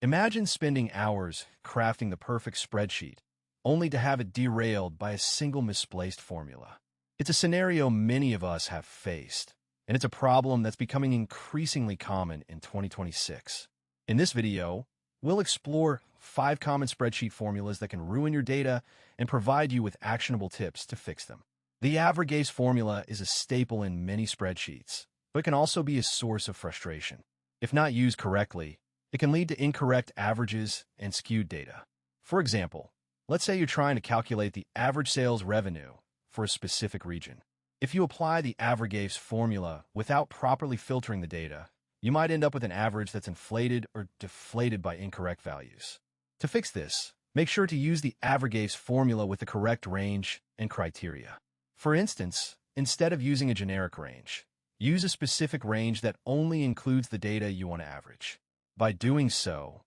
Imagine spending hours crafting the perfect spreadsheet, only to have it derailed by a single misplaced formula. It's a scenario many of us have faced, and it's a problem that's becoming increasingly common in 2026. In this video, we'll explore 5 common spreadsheet formulas that can ruin your data and provide you with actionable tips to fix them. The average formula is a staple in many spreadsheets, but it can also be a source of frustration. If not used correctly, it can lead to incorrect averages and skewed data. For example, let's say you're trying to calculate the average sales revenue for a specific region. If you apply the average formula without properly filtering the data, you might end up with an average that's inflated or deflated by incorrect values. To fix this, make sure to use the average formula with the correct range and criteria. For instance, instead of using a generic range, use a specific range that only includes the data you want to average. By doing so,